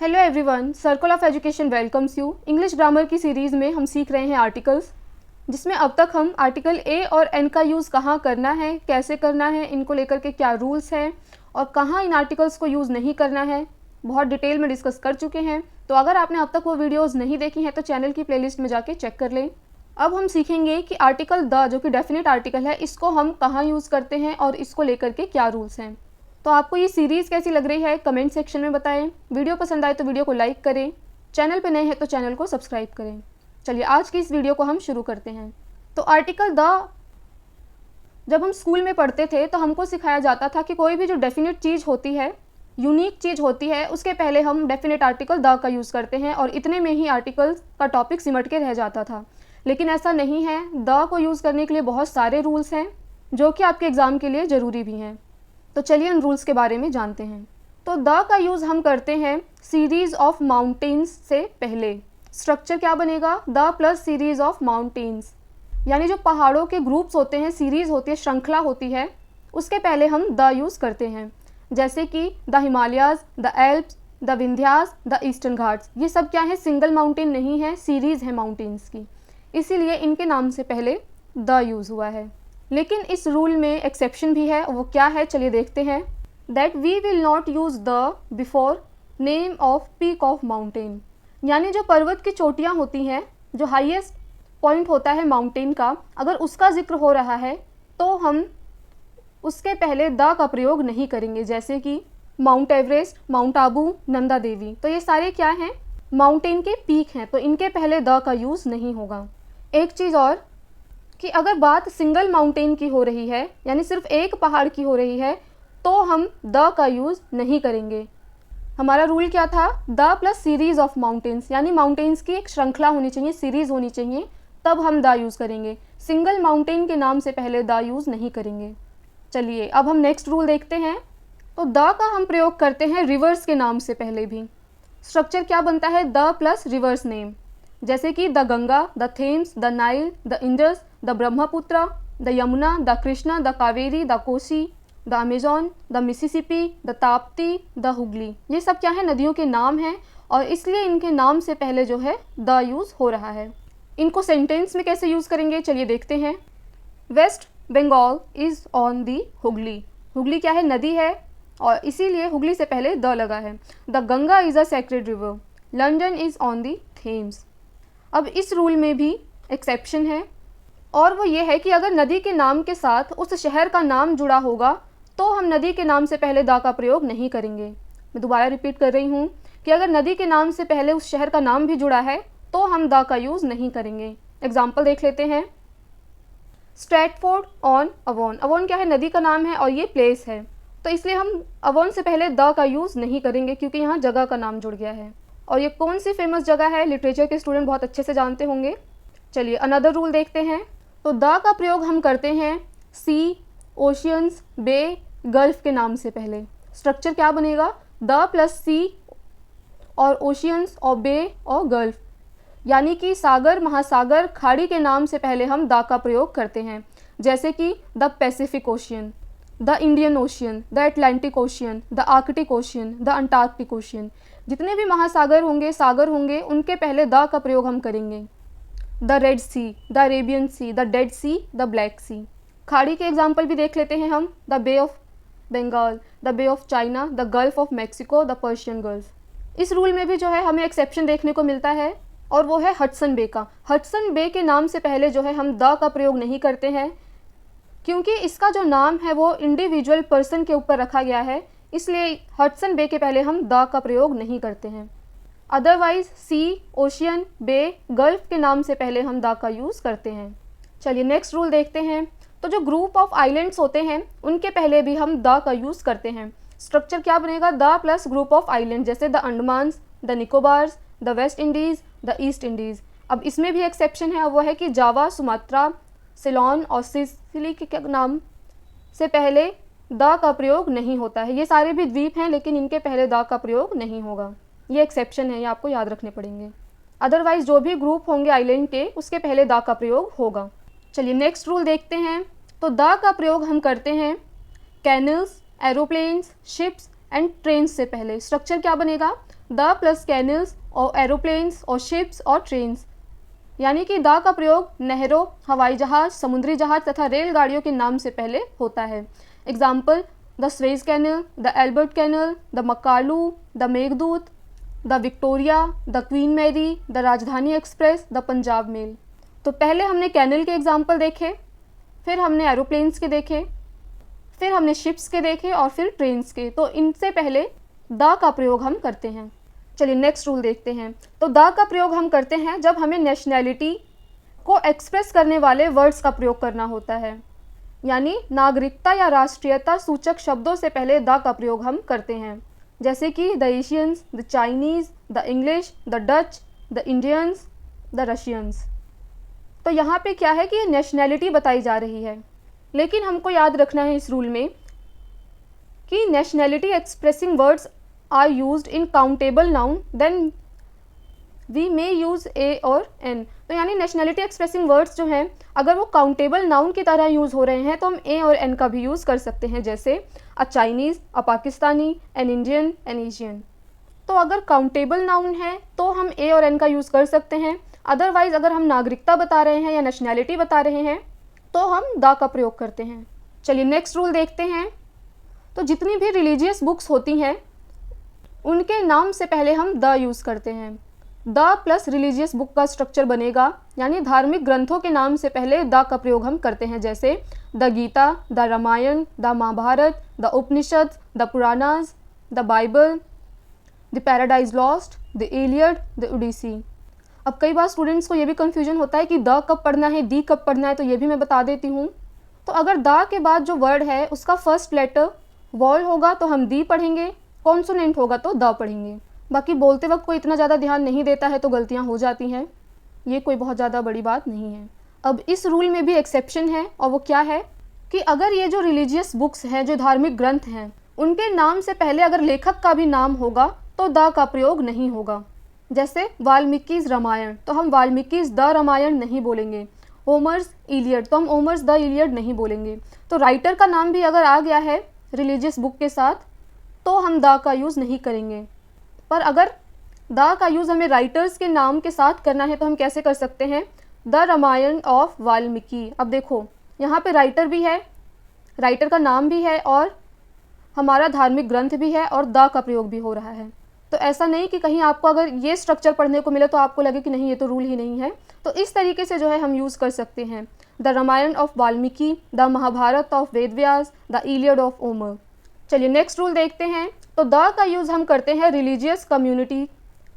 Hello everyone, circle of education welcomes you. English grammar की series में हम सीख रहे हैं आर्टिकल्स, जिसमें अब तक हम आर्टिकल ए और एन का यूज़ कहाँ करना है, कैसे करना है, इनको लेकर के क्या रूल्स हैं और कहाँ इन आर्टिकल्स को यूज़ नहीं करना है, बहुत डिटेल में डिस्कस कर चुके हैं। तो अगर आपने अब तक वो वीडियोज़ नहीं देखी हैं तो चैनल की प्लेलिस्ट में जाके चेक कर लें। अब हम सीखेंगे कि आर्टिकल द, जो कि डेफिनेट आर्टिकल है, इसको हम कहाँ यूज़ करते हैं और इसको लेकर के क्या रूल्स हैं। तो आपको ये सीरीज़ कैसी लग रही है कमेंट सेक्शन में बताएं। वीडियो पसंद आए तो वीडियो को लाइक करें, चैनल पे नए हैं तो चैनल को सब्सक्राइब करें। चलिए आज की इस वीडियो को हम शुरू करते हैं। तो आर्टिकल द, जब हम स्कूल में पढ़ते थे तो हमको सिखाया जाता था कि कोई भी जो डेफिनेट चीज़ होती है, यूनिक चीज़ होती है, उसके पहले हम डेफिनेट आर्टिकल द का यूज़ करते हैं और इतने में ही आर्टिकल का टॉपिक सिमट के रह जाता था। लेकिन ऐसा नहीं है। द को यूज़ करने के लिए बहुत सारे रूल्स हैं जो कि आपके एग्ज़ाम के लिए ज़रूरी भी हैं। तो चलिए उन रूल्स के बारे में जानते हैं। तो द का यूज़ हम करते हैं सीरीज़ ऑफ माउंटेन्स से पहले। स्ट्रक्चर क्या बनेगा? The plus series of mountains, यानी जो पहाड़ों के ग्रुप्स होते हैं, सीरीज़ होती है, श्रृंखला होती है, उसके पहले हम द यूज़ करते हैं। जैसे कि the Himalayas, the Alps, the Vindhyas, the eastern Ghats. ये सब क्या है? सिंगल माउंटेन नहीं है, सीरीज़ है माउंटेन्स की, इसीलिए इनके नाम से पहले द यूज़ हुआ है। लेकिन इस रूल में एक्सेप्शन भी है। वो क्या है? चलिए देखते हैं। That we will not use the before name of peak of mountain, यानी जो पर्वत की चोटियाँ होती हैं, जो हाईएस्ट पॉइंट होता है माउंटेन का, अगर उसका जिक्र हो रहा है तो हम उसके पहले द का प्रयोग नहीं करेंगे। जैसे कि mount Everest, mount Abu, Nanda Devi, तो ये सारे क्या हैं? माउंटेन के पीक हैं, तो इनके पहले द का यूज़ नहीं होगा। एक चीज़ और कि अगर बात सिंगल माउंटेन की हो रही है, यानी सिर्फ एक पहाड़ की हो रही है, तो हम द का यूज़ नहीं करेंगे। हमारा रूल क्या था? The plus series of mountains, यानी माउंटेन्स की एक श्रृंखला होनी चाहिए, सीरीज़ होनी चाहिए, तब हम द यूज़ करेंगे। सिंगल माउंटेन के नाम से पहले द यूज़ नहीं करेंगे। चलिए अब हम नेक्स्ट रूल देखते हैं। तो द का हम प्रयोग करते हैं रिवर्स के नाम से पहले भी। स्ट्रक्चर क्या बनता है? The plus reverse name. जैसे कि the Ganga, the Thames, the Nile, the Indus, the Brahmaputra, the Yamuna, the Krishna, the Kaveri, the Kosi, the Amazon, the Mississippi, the Tapti, the Hooghly. ये सब क्या है? नदियों के नाम हैं और इसलिए इनके नाम से पहले जो है द यूज़ हो रहा है। इनको सेंटेंस में कैसे यूज़ करेंगे चलिए देखते हैं। West Bengal is on the Hooghly. Hooghly क्या है? नदी है और इसीलिए हुगली से पहले द लगा है। The Ganga is a sacred river. London is on the Thames. अब इस रूल में भी एक्सेप्शन है, और वो ये है कि अगर नदी के नाम के साथ उस शहर का नाम जुड़ा होगा तो हम नदी के नाम से पहले द का प्रयोग नहीं करेंगे। मैं दोबारा रिपीट कर रही हूँ कि अगर नदी के नाम से पहले उस शहर का नाम भी जुड़ा है तो हम द का यूज़ नहीं करेंगे। एग्जाम्पल देख लेते हैं। Stratford on Avon. अवॉन क्या है? नदी का नाम है और ये प्लेस है, तो इसलिए हम अवॉन से पहले द का यूज़ नहीं करेंगे क्योंकि यहाँ जगह का नाम जुड़ गया है। और ये कौन सी फेमस जगह है? लिटरेचर के स्टूडेंट बहुत अच्छे से जानते होंगे। चलिए अनदर रूल देखते हैं। तो द का प्रयोग हम करते हैं सी, ओशियंस, बे, गल्फ के नाम से पहले। स्ट्रक्चर क्या बनेगा? द प्लस सी और ओशियंस और बे और गल्फ, यानी कि सागर, महासागर, खाड़ी के नाम से पहले हम द का प्रयोग करते हैं। जैसे कि the Pacific ocean, the Indian ocean, the Atlantic ocean, the Arctic ocean, the Antarctic ocean. जितने भी महासागर होंगे, सागर होंगे, उनके पहले द का प्रयोग हम करेंगे। The Red Sea, the Arabian Sea, the Dead Sea, the Black Sea. खाड़ी के एग्जाम्पल भी देख लेते हैं हम। The Bay of Bengal, the Bay of China, the Gulf of Mexico, the Persian Gulf. इस रूल में भी जो है हमें एक्सेप्शन देखने को मिलता है, और वो है हडसन बे का। हडसन बे के नाम से पहले जो है हम द का प्रयोग नहीं करते हैं क्योंकि इसका जो नाम है वो इंडिविजुअल पर्सन के ऊपर रखा गया है, इसलिए हडसन बे के पहले हम द का प्रयोग नहीं करते हैं। अदरवाइज सी, ओशियन, बे, गल्फ के नाम से पहले हम द का यूज़ करते हैं। चलिए नेक्स्ट रूल देखते हैं। तो जो ग्रुप ऑफ आइलैंड्स होते हैं उनके पहले भी हम द का यूज़ करते हैं। स्ट्रक्चर क्या बनेगा? The plus group of island, जैसे the Andamans, the Nicobars, the West Indies, the East Indies. अब इसमें भी एक्सेप्शन है, वो है कि जावा, सुमात्रा, सिलोन और सिसिली के नाम से पहले द का प्रयोग नहीं होता है। ये सारे भी द्वीप हैं लेकिन इनके पहले द का प्रयोग नहीं होगा। ये एक्सेप्शन है, ये आपको याद रखने पड़ेंगे। अदरवाइज जो भी ग्रुप होंगे आइलैंड के, उसके पहले द का प्रयोग होगा। चलिए नेक्स्ट रूल देखते हैं। तो द का प्रयोग हम करते हैं canals, aeroplanes, ships and train से पहले। स्ट्रक्चर क्या बनेगा? द प्लस कैनल्स और एरोप्लेन्स और शिप्स और ट्रेन्स, यानी कि द का प्रयोग नहरों, हवाई जहाज, समुद्री जहाज तथा रेलगाड़ियों के नाम से पहले होता है। Example the Suez Canal, the Albert Canal, the Makalu, the Meghdoot, the Victoria, the Queen Mary, the Rajdhani Express, the Punjab Mail. तो पहले हमने कैनल के एग्जाम्पल देखे, फिर हमने एरोप्लेन्स के देखे, फिर हमने शिप्स के देखे और फिर ट्रेन्स के। तो इनसे पहले द का प्रयोग हम करते हैं। चलिए नेक्स्ट रूल देखते हैं। तो द का प्रयोग हम करते हैं जब हमें नेशनैलिटी को एक्सप्रेस करने वाले वर्ड्स का प्रयोग करना होता है, यानी नागरिकता या राष्ट्रीयता सूचक शब्दों से पहले द का प्रयोग हम करते हैं, जैसे कि the Asians, the Chinese, the English, the Dutch, the Indians, the Russians. तो यहाँ पे क्या है कि नेशनैलिटी बताई जा रही है, लेकिन हमको याद रखना है इस रूल में कि nationality expressing words are used in countable noun then we may use a और एन। तो यानी नेशनैलिटी एक्सप्रेसिंग वर्ड्स जो हैं, अगर वो काउंटेबल नाउन की तरह यूज़ हो रहे हैं तो हम ए और एन का भी यूज़ कर सकते हैं, जैसे a Chinese, a Pakistani, an Indian, N Asian. तो अगर काउंटेबल नाउन है तो हम ए और एन का यूज़ कर सकते हैं। अदरवाइज़ अगर हम नागरिकता बता रहे हैं या नेशनैलिटी बता रहे हैं तो हम द का प्रयोग करते हैं। चलिए नेक्स्ट रूल देखते हैं। तो जितनी भी रिलीजियस बुक्स होती हैं उनके नाम से पहले हम द यूज़ करते हैं। द प्लस रिलीजियस बुक का स्ट्रक्चर बनेगा, यानी धार्मिक ग्रंथों के नाम से पहले द का प्रयोग हम करते हैं, जैसे the Gita, the Ramayana, the Mahabharata, the Upanishad, the Puranas, the Bible, the Paradise Lost, the Iliad, the Odyssey. अब कई बार स्टूडेंट्स को ये भी कन्फ्यूजन होता है कि द कब पढ़ना है, दी कब पढ़ना है, तो ये भी मैं बता देती हूँ। तो अगर द के बाद जो वर्ड है उसका फर्स्ट लेटर वॉल होगा तो हम दी पढ़ेंगे, कॉन्सोनेंट होगा तो द पढ़ेंगे। बाकी बोलते वक्त कोई इतना ज़्यादा ध्यान नहीं देता है तो गलतियाँ हो जाती हैं, ये कोई बहुत ज़्यादा बड़ी बात नहीं है। अब इस रूल में भी एक्सेप्शन है, और वो क्या है कि अगर ये जो रिलीजियस बुक्स हैं, जो धार्मिक ग्रंथ हैं, उनके नाम से पहले अगर लेखक का भी नाम होगा तो द का प्रयोग नहीं होगा। जैसे वाल्मीकि's रामायण, तो हम वाल्मीकि's द रामायण नहीं बोलेंगे। होमर्स इलियड, तो हम होमर्स द इलियड नहीं बोलेंगे। तो राइटर का नाम भी अगर आ गया है रिलीजियस बुक के साथ तो हम द का यूज़ नहीं करेंगे। पर अगर द का यूज़ हमें राइटर्स के नाम के साथ करना है तो हम कैसे कर सकते हैं, द रामायण ऑफ वाल्मीकि। अब देखो यहाँ पे राइटर भी है, राइटर का नाम भी है और हमारा धार्मिक ग्रंथ भी है और द का प्रयोग भी हो रहा है। तो ऐसा नहीं कि कहीं आपको अगर ये स्ट्रक्चर पढ़ने को मिले तो आपको लगे कि नहीं ये तो रूल ही नहीं है। तो इस तरीके से जो है हम यूज़ कर सकते हैं, the Ramayana of Valmiki, the Mahabharata of Vedvyas, the Iliad of Homer. चलिए नेक्स्ट रूल देखते हैं। तो द का यूज़ हम करते हैं रिलीजियस कम्युनिटी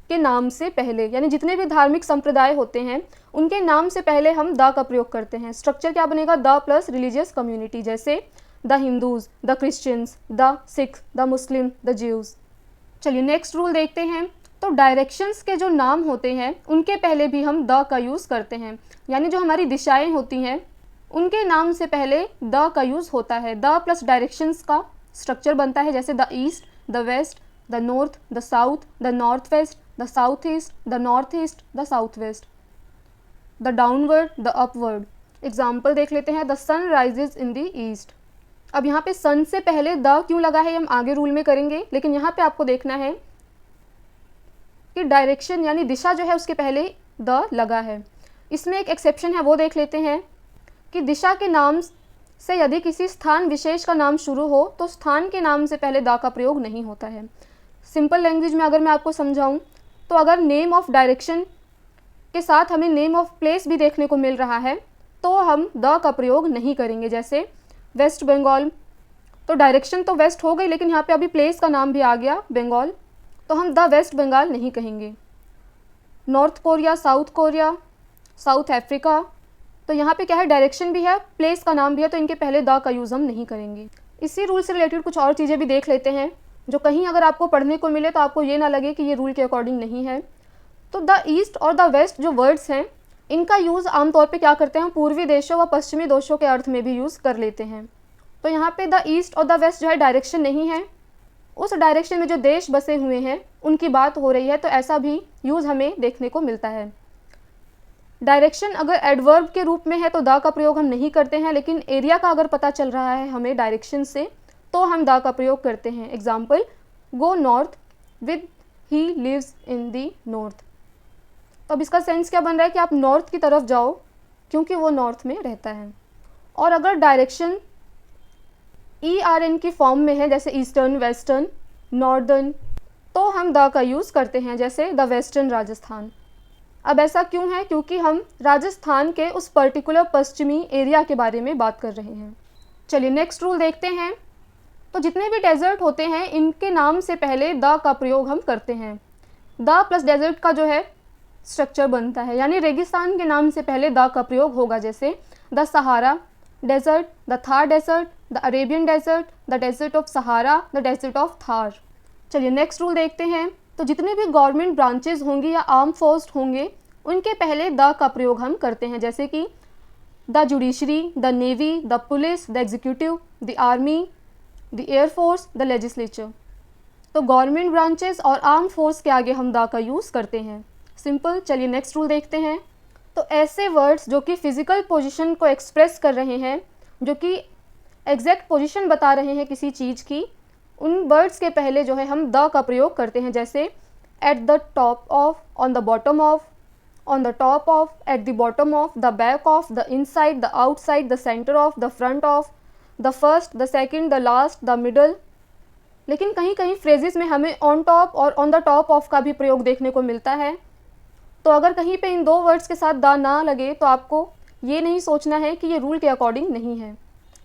के नाम से पहले, यानी जितने भी धार्मिक संप्रदाय होते हैं उनके नाम से पहले हम द का प्रयोग करते हैं। स्ट्रक्चर क्या बनेगा, द प्लस रिलीजियस कम्युनिटी, जैसे the Hindus, the Christians, the Sikh, the Muslim, the Jews. चलिए नेक्स्ट रूल देखते हैं। तो डायरेक्शंस के जो नाम होते हैं उनके पहले भी हम द का यूज़ करते हैं, यानी जो हमारी दिशाएं होती हैं उनके नाम से पहले द का यूज़ होता है। द प्लस डायरेक्शंस का स्ट्रक्चर बनता है, जैसे the east, the west, the north, the south, the north west, the south east, the north east, the south west, the downward, the upward. Example देख लेते हैं, the sun rises in the east. अब यहाँ पे सन से पहले the क्यों लगा है हम आगे रूल में करेंगे, लेकिन यहाँ पे आपको देखना है कि डायरेक्शन यानी दिशा जो है उसके पहले द लगा है। इसमें एक एक्सेप्शन है, वो देख लेते हैं कि दिशा के नाम से यदि किसी स्थान विशेष का नाम शुरू हो तो स्थान के नाम से पहले द का प्रयोग नहीं होता है। सिंपल लैंग्वेज में अगर मैं आपको समझाऊं तो अगर नेम ऑफ डायरेक्शन के साथ हमें नेम ऑफ प्लेस भी देखने को मिल रहा है तो हम द का प्रयोग नहीं करेंगे। जैसे वेस्ट बंगाल, तो डायरेक्शन तो वेस्ट हो गई लेकिन यहाँ पे अभी प्लेस का नाम भी आ गया बंगाल, तो हम द वेस्ट बंगाल नहीं कहेंगे। North Korea, south Korea, south Africa, तो यहाँ पे क्या है, डायरेक्शन भी है, प्लेस का नाम भी है, तो इनके पहले द का यूज़ हम नहीं करेंगे। इसी रूल से रिलेटेड कुछ और चीज़ें भी देख लेते हैं जो कहीं अगर आपको पढ़ने को मिले तो आपको ये ना लगे कि ये रूल के अकॉर्डिंग नहीं है। तो द ईस्ट और द वेस्ट जो वर्ड्स हैं इनका यूज़ आमतौर पे क्या करते हैं, हम पूर्वी देशों व पश्चिमी देशों के अर्थ में भी यूज़ कर लेते हैं। तो यहाँ पे द ईस्ट और द वेस्ट जो है डायरेक्शन नहीं है, उस डायरेक्शन में जो देश बसे हुए हैं उनकी बात हो रही है, तो ऐसा भी यूज़ हमें देखने को मिलता है। डायरेक्शन अगर एडवर्ब के रूप में है तो द का प्रयोग हम नहीं करते हैं, लेकिन एरिया का अगर पता चल रहा है हमें डायरेक्शन से तो हम द का प्रयोग करते हैं। Example, go north with he lives in the north. तो अब इसका सेंस क्या बन रहा है कि आप नॉर्थ की तरफ जाओ क्योंकि वो नॉर्थ में रहता है। और अगर डायरेक्शन ERN की फॉर्म में है, जैसे ईस्टर्न, वेस्टर्न, नॉर्दर्न, तो हम द का यूज़ करते हैं, जैसे द वेस्टर्न राजस्थान। अब ऐसा क्यों है? क्योंकि हम राजस्थान के उस पर्टिकुलर पश्चिमी एरिया के बारे में बात कर रहे हैं। चलिए नेक्स्ट रूल देखते हैं। तो जितने भी डेजर्ट होते हैं इनके नाम से पहले द का प्रयोग हम करते हैं। द प्लस डेजर्ट का जो है स्ट्रक्चर बनता है, यानी रेगिस्तान के नाम से पहले द का प्रयोग होगा, जैसे the Sahara desert, the Thar desert, the Arabian desert, the desert of Sahara, the desert of Thar. चलिए नेक्स्ट रूल देखते हैं। तो जितने भी गवर्नमेंट ब्रांचेज होंगे या आर्म फोर्स होंगे उनके पहले द का प्रयोग हम करते हैं, जैसे कि the judiciary, the navy, the police, the executive, the army, the air force, the legislature. तो गवर्नमेंट ब्रांचेस और आर्म फोर्स के आगे हम द का यूज़ करते हैं, सिंपल। चलिए नेक्स्ट रूल देखते हैं। तो ऐसे वर्ड्स जो कि फिजिकल पोजीशन को एक्सप्रेस कर रहे हैं, जो कि एग्जैक्ट पोजीशन बता रहे हैं किसी चीज़ की, उन वर्ड्स के पहले जो है हम द का प्रयोग करते हैं, जैसे at the top of, on the bottom of, on the top of, at the bottom of, the back of, the inside, the outside, the centre of, the front of, the first, the second, the last, the middle. लेकिन कहीं कहीं phrases में हमें on top और on the top of का भी प्रयोग देखने को मिलता है। तो अगर कहीं पे इन दो वर्ड्स के साथ द ना लगे तो आपको ये नहीं सोचना है कि ये रूल के अकॉर्डिंग नहीं है।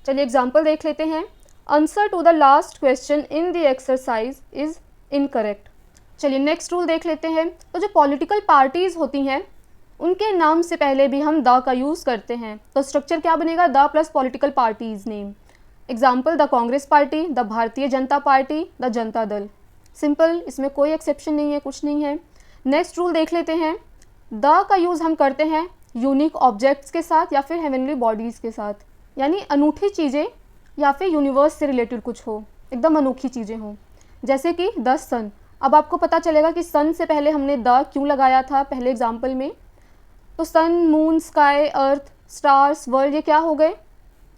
चलिए एग्जाम्पल देख लेते हैं। Answer to the last question in the exercise is incorrect. चलिए नेक्स्ट रूल देख लेते हैं। तो जो पॉलिटिकल पार्टीज़ होती हैं उनके नाम से पहले भी हम द का यूज़ करते हैं। तो स्ट्रक्चर क्या बनेगा? The plus political parties name. Example the Congress party, the Bharatiya Janata party, the Janata Dal. Simple, इसमें कोई एक्सेप्शन नहीं है, कुछ नहीं है। नेक्स्ट रूल देख लेते हैं। द का यूज़ हम करते हैं यूनिक ऑब्जेक्ट्स के साथ या फिर हेवनली बॉडीज़ के साथ, यानी अनूठी चीज़ें या फिर यूनिवर्स से रिलेटेड कुछ हो, एकदम अनोखी चीज़ें हों, जैसे कि द सन। अब आपको पता चलेगा कि सन से पहले हमने द क्यों लगाया था पहले एग्जाम्पल में। तो सन, मून, स्काई, अर्थ, स्टार्स, वर्ल्ड, ये क्या हो गए?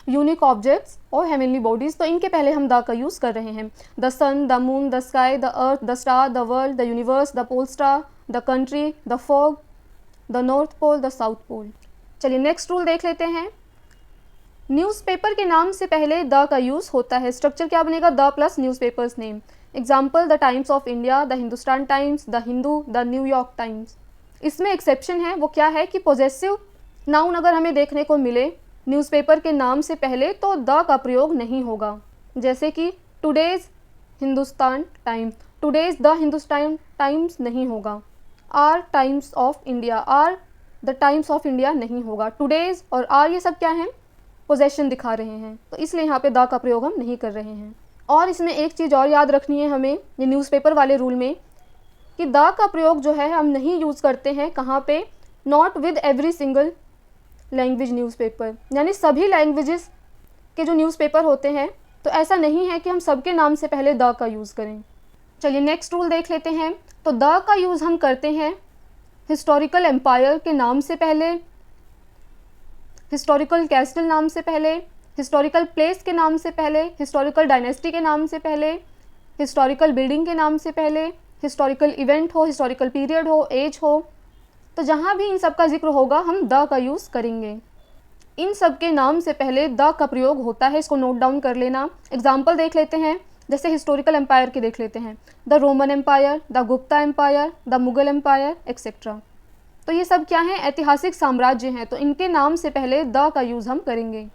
यूनिक ऑब्जेक्ट्स और हेवनली बॉडीज़। तो इनके पहले हम द का यूज़ कर रहे हैं। The sun, the moon, the sky, the earth, the star, the world, the universe, the pole star, the country, the fog, the north pole, the south pole. चलिए next rule देख लेते हैं। Newspaper के नाम से पहले द का use होता है। स्ट्रक्चर क्या बनेगा? The plus newspapers name. Example the Times of India, the Hindustan times, the Hindu, the New York times. इसमें एक्सेप्शन है, वो क्या है कि पॉजेसिव नाउन अगर हमें देखने को मिले न्यूज़पेपर के नाम से पहले तो द का प्रयोग नहीं होगा, जैसे कि today's Hindustan Times, today's the Hindustan Times नहीं होगा। Or Times of India, or the Times of India नहीं होगा। टुडेज़ और आर ये सब क्या हैं? पोजेशन दिखा रहे हैं, तो इसलिए यहाँ पे द का प्रयोग हम नहीं कर रहे हैं। और इसमें एक चीज़ और याद रखनी है हमें ये न्यूज़पेपर वाले रूल में, कि द का प्रयोग जो है हम नहीं यूज़ करते हैं कहाँ पे? Not with every single language newspaper, यानी सभी लैंग्वेजेस के जो न्यूज़पेपर होते हैं तो ऐसा नहीं है कि हम सबके नाम से पहले द का यूज़ करें। चलिए नेक्स्ट रूल देख लेते हैं। तो द का यूज़ हम करते हैं हिस्टोरिकल एम्पायर के नाम से पहले, हिस्टोरिकल कैस्टल नाम से पहले, हिस्टोरिकल प्लेस के नाम से पहले, हिस्टोरिकल डायनेस्टी के नाम से पहले, हिस्टोरिकल बिल्डिंग के नाम से पहले, हिस्टोरिकल इवेंट हो, हिस्टोरिकल पीरियड हो, एज हो, तो जहाँ भी इन सब का जिक्र होगा हम द का यूज़ करेंगे। इन सब के नाम से पहले द का प्रयोग होता है, इसको नोट डाउन कर लेना। एग्जाम्पल देख लेते हैं, जैसे हिस्टोरिकल एम्पायर के देख लेते हैं, the Roman Empire, the Gupta Empire, the Mughal Empire etcetera. तो ये सब क्या हैं? ऐतिहासिक साम्राज्य हैं, तो इनके नाम से पहले द का यूज़ हम करेंगे।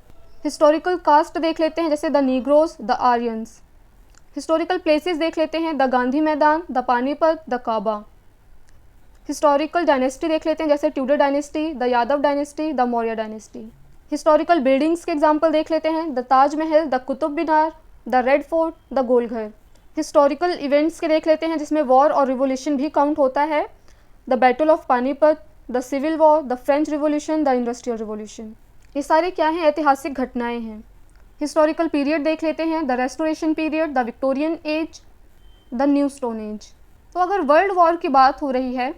हिस्टोरिकल कास्ट देख लेते हैं, जैसे the Negroes, the Aryans. Historical places देख लेते हैं, the Gandhi Maidan, the Panipat, the Kaaba. Historical dynasty देख लेते हैं, जैसे Tudor dynasty, the Yadav dynasty, the Maurya dynasty. Historical buildings के एग्जाम्पल देख लेते हैं, the Taj Mahal, the Qutub Minar, the Red Fort, the Gol Ghar. Historical events के देख लेते हैं, जिसमें वॉर और रिवोल्यूशन भी काउंट होता है, the Battle of Panipat, the Civil War, the French Revolution, the Industrial Revolution. ये सारे क्या हैं? ऐतिहासिक घटनाएं हैं। हिस्टोरिकल पीरियड देख लेते हैं, the restoration period, the Victorian age, the new stone age. तो अगर वर्ल्ड वॉर की बात हो रही है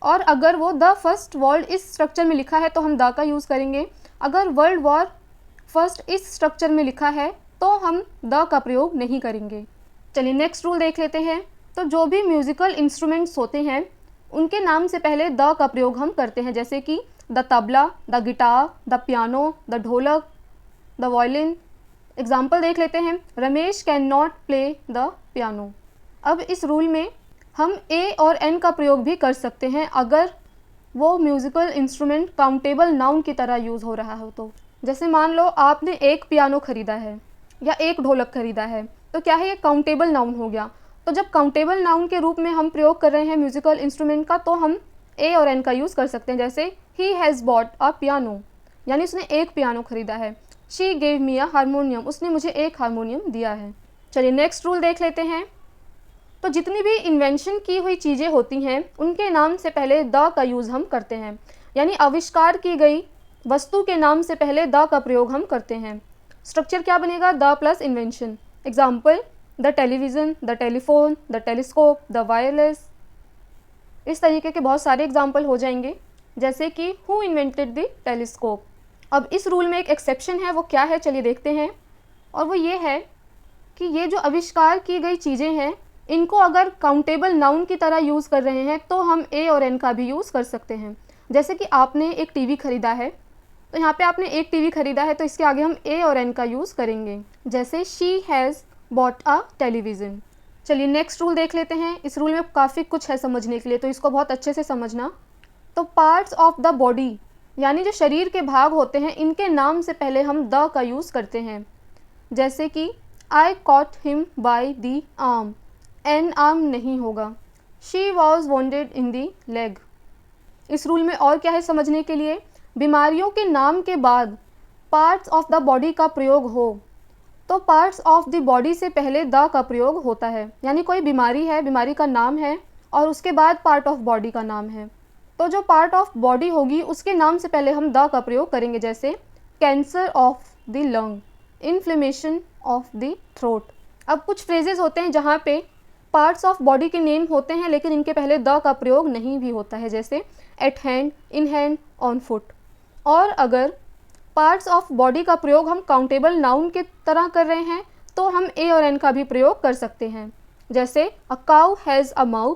और अगर वो द फर्स्ट वर्ल्ड इस स्ट्रक्चर में लिखा है तो हम द का यूज़ करेंगे। अगर वर्ल्ड वॉर फर्स्ट इस स्ट्रक्चर में लिखा है तो हम द का प्रयोग नहीं करेंगे। चलिए नेक्स्ट रूल देख लेते हैं। तो जो भी म्यूज़िकल इंस्ट्रूमेंट्स होते हैं उनके नाम से पहले द का प्रयोग हम करते हैं, जैसे कि the tabla, the guitar, the piano, the ढोलक, द वायलिन। एग्जाम्पल देख लेते हैं। Ramesh can not play the piano. अब इस रूल में हम ए और एन का प्रयोग भी कर सकते हैं अगर वो म्यूज़िकल इंस्ट्रूमेंट काउंटेबल नाउन की तरह यूज़ हो रहा हो तो। जैसे मान लो आपने एक पियानो ख़रीदा है या एक ढोलक ख़रीदा है, तो क्या है, ये काउंटेबल नाउन हो गया। तो जब काउंटेबल नाउन के रूप में हम प्रयोग कर रहे हैं म्यूज़िकल इंस्ट्रूमेंट का, तो हम ए और एन का यूज़ कर सकते हैं। जैसे he has bought a piano, यानी उसने एक पियानो ख़रीदा है। She gave me a harmonium, उसने मुझे एक हारमोनियम दिया है। चलिए नेक्स्ट रूल देख लेते हैं। तो जितनी भी इन्वेंशन की हुई चीज़ें होती हैं उनके नाम से पहले द का यूज़ हम करते हैं, यानी आविष्कार की गई वस्तु के नाम से पहले द का प्रयोग हम करते हैं। स्ट्रक्चर क्या बनेगा, the plus invention. Example, the television, the telephone, the telescope, the wireless. इस तरीके के बहुत सारे एग्जाम्पल हो जाएंगे, जैसे कि हु इन्वेंटेड द टेलीस्कोप। अब इस रूल में एक एक्सेप्शन है, वो क्या है चलिए देखते हैं। और वो ये है कि ये जो आविष्कार की गई चीज़ें हैं इनको अगर काउंटेबल नाउन की तरह यूज़ कर रहे हैं तो हम ए और एन का भी यूज़ कर सकते हैं। जैसे कि आपने एक टीवी ख़रीदा है, तो यहाँ पे आपने एक टीवी ख़रीदा है, तो इसके आगे हम ए और एन का यूज़ करेंगे। जैसे she has bought a television. चलिए नेक्स्ट रूल देख लेते हैं। इस रूल में काफ़ी कुछ है समझने के लिए, तो इसको बहुत अच्छे से समझना। तो पार्ट्स ऑफ द बॉडी, यानी जो शरीर के भाग होते हैं, इनके नाम से पहले हम द का यूज़ करते हैं। जैसे कि आई cot him by the arm, N arm नहीं होगा। She was wounded in the leg. इस रूल में और क्या है समझने के लिए, बीमारियों के नाम के बाद पार्ट्स ऑफ द बॉडी का प्रयोग हो तो पार्ट्स ऑफ द बॉडी से पहले द का प्रयोग होता है। यानी कोई बीमारी है, बीमारी का नाम है और उसके बाद पार्ट ऑफ बॉडी का नाम है, तो जो पार्ट ऑफ बॉडी होगी उसके नाम से पहले हम द का प्रयोग करेंगे। जैसे cancer of the lung, inflammation of the throat. अब कुछ फ्रेजेस होते हैं जहाँ पे पार्ट्स ऑफ बॉडी के नेम होते हैं लेकिन इनके पहले द का प्रयोग नहीं भी होता है, जैसे eight hand, in hand, on foot. और अगर पार्ट्स ऑफ बॉडी का प्रयोग हम काउंटेबल नाउन के तरह कर रहे हैं तो हम ए और एन का भी प्रयोग कर सकते हैं। जैसे a cow has a mouth,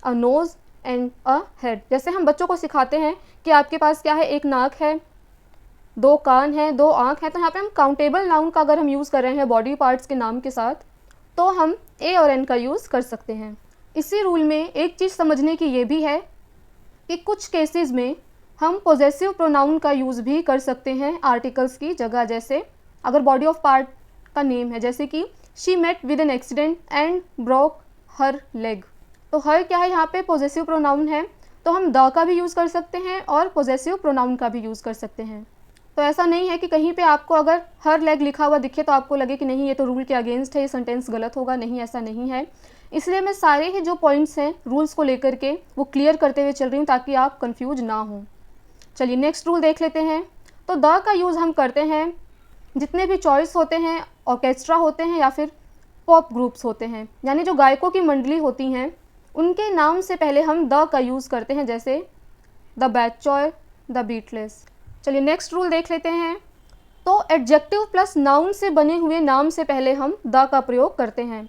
a nose and a head. जैसे हम बच्चों को सिखाते हैं कि आपके पास क्या है, एक नाक है, दो कान है, दो आँख है, तो यहाँ पे हम काउंटेबल नाउन का अगर हम यूज़ कर रहे हैं बॉडी पार्ट्स के नाम के साथ तो हम ए और एन का यूज़ कर सकते हैं। इसी रूल में एक चीज़ समझने की ये भी है कि कुछ केसेस में हम पोजेसिव प्रोनाउन का यूज़ भी कर सकते हैं आर्टिकल्स की जगह। जैसे अगर बॉडी ऑफ पार्ट का नेम है, जैसे कि she met with an accident and broke her leg. तो हर क्या है, यहाँ पे पोजेसिव प्रोनाउन है, तो हम द का भी यूज़ कर सकते हैं और पोजेसिव प्रोनाउन का भी यूज़ कर सकते हैं। तो ऐसा नहीं है कि कहीं पे आपको अगर हर लेग लिखा हुआ दिखे तो आपको लगे कि नहीं ये तो रूल के अगेंस्ट है, ये सेंटेंस गलत होगा। नहीं, ऐसा नहीं है। इसलिए मैं सारे ही जो पॉइंट्स हैं रूल्स को लेकर के वो क्लियर करते हुए चल रही हूँ ताकि आप कंफ्यूज ना हों। चलिए नेक्स्ट रूल देख लेते हैं। तो द का यूज़ हम करते हैं जितने भी चॉइस होते हैं, ऑर्केस्ट्रा होते हैं या फिर पॉप ग्रुप्स होते हैं, यानी जो गायकों की मंडली होती हैं उनके नाम से पहले हम द का यूज़ करते हैं। जैसे द बैड चॉय, द बीटलेस। चलिए नेक्स्ट रूल देख लेते हैं। तो एडजेक्टिव प्लस नाउन से बने हुए नाम से पहले हम द का प्रयोग करते हैं,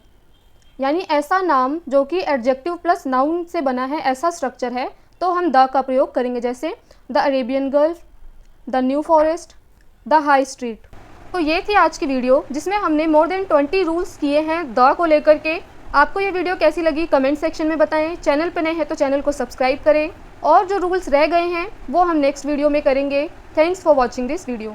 यानी ऐसा नाम जो कि एडजेक्टिव प्लस नाउन से बना है, ऐसा स्ट्रक्चर है, तो हम द का प्रयोग करेंगे। जैसे the Arabian girl, the new forest, the high street. तो ये थी आज की वीडियो जिसमें हमने मोर देन 20 रूल्स किए हैं द को लेकर के। आपको ये वीडियो कैसी लगी कमेंट सेक्शन में बताएं। चैनल पर नए हैं तो चैनल को सब्सक्राइब करें और जो रूल्स रह गए हैं वो हम नेक्स्ट वीडियो में करेंगे। Thanks for watching this video.